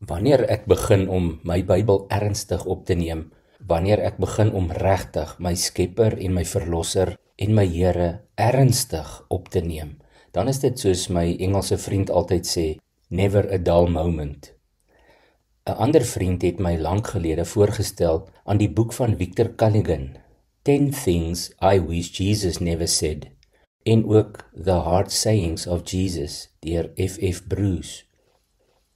Wanneer ek begin om my Bybel ernstig op te neem, wanneer ek begin om regtig my Skepper en my Verlosser en my Here ernstig op te neem, dan is dit soos my Engelse vriend altyd sê, never a dull moment. 'n Ander vriend het my lank gelede voorgestel aan die boek van Victor Culligan, 10 Things I Wish Jesus Never Said, en ook The Hard Sayings of Jesus deur F.F. Bruce.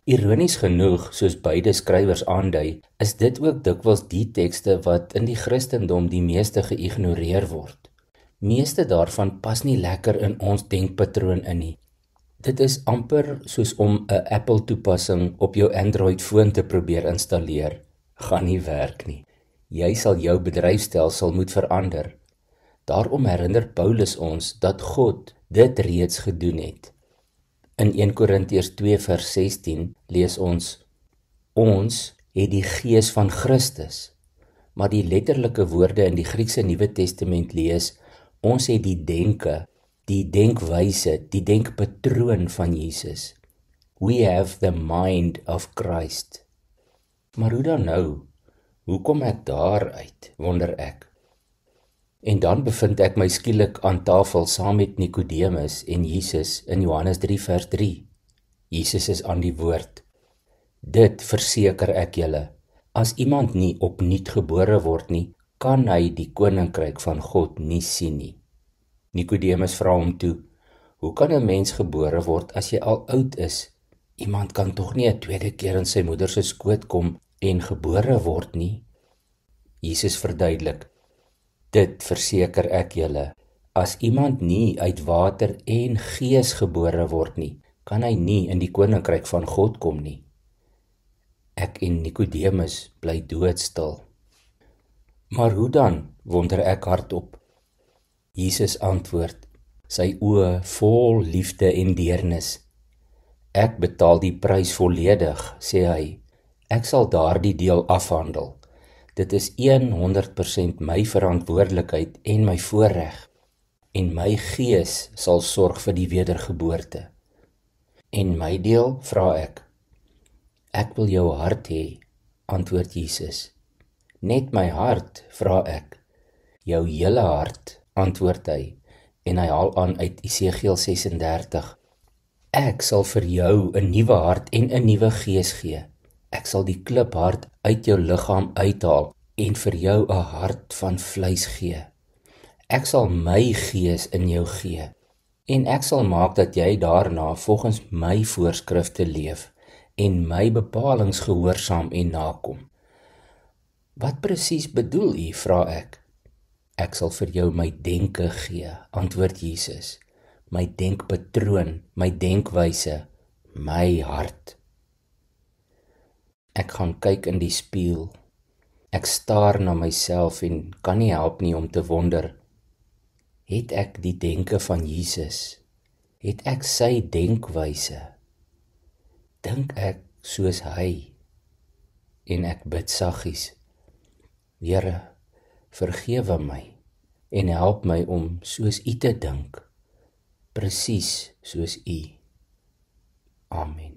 Ironies genoeg, soos beide skrywers aandui, is dit ook dikwels die tekste wat in die Christendom die meeste geïgnoreer word. Meeste daarvan pas nie lekker in ons denkpatroon in nie. Dit is amper soos om 'n Apple toepassing op jou Android foon te probeer installeer. Gaan nie werk nie. Jy sal jou bedryfstelsel moet verander. Daarom herinner Paulus ons dat God dit reeds gedoen het. In 1 Korintiërs 2 vers 16 lees ons het die gees van Christus, maar die letterlike woorde in die Griekse Nuwe Testament lees, ons het die denke, die denkwyse, die denkpatroon van Jesus. We have the mind of Christ. Maar hoe dan nou? Hoe kom ek daaruit, wonder ek? En dan bevind ek my skielik aan tafel saam met Nikodemus en Jesus in Johannes 3 vers 3. Jesus is aan die woord. Dit verseker ek julle, as iemand nie opnuut gebore word nie, kan hy die koninkryk van God nie sien nie. Nikodemus vra hom toe, hoe kan 'n mens gebore word as jy al oud is? Iemand kan tog nie 'n tweede keer in sy moeder se skoot kom en gebore word nie? Jesus verduidelik, dit verseker ek julle, as iemand nie uit water en gees gebore word nie, kan hy nie in die koninkryk van God kom nie. Ek en Nikodemus bly doodstil. Maar hoe dan, wonder ek hardop. Jesus antwoord, sy oë vol liefde en deernis. Ek betaal die prys volledig, sê hy. Ek sal daardie deel afhandel. Dit is 100% my verantwoordelikheid en my voorreg. En my gees sal sorg vir die wedergeboorte. En my deel, vra ek. Ek wil jou hart hê, antwoord Jesus. Net my hart, vra ek. Jou hele hart, antwoord hy, en hy haal aan uit Esegiel 36. Ek sal vir jou 'n nuwe hart en 'n nuwe gees gee. Ek sal die kliphart uit jou liggaam uithaal en vir jou 'n hart van vleis gee. Ek sal my gees in jou gee en ek sal maak dat jy daarna volgens my voorskrifte leef en my bepalings gehoorsaam en nakom. Wat presies bedoel u, vra ek. Ek sal vir jou my denke gee, antwoord Jesus. My denkpatroon, my denkwyse, my hart. Ek gaan kyk in die spieël. Ek staar na myself en kan nie help nie om te wonder, het ek die denke van Jesus? Het ek sy denkwyse? Dink ek soos hy? En ek bid saggies, Here, vergewe my en help my om soos u te dink, presies soos u. Amen.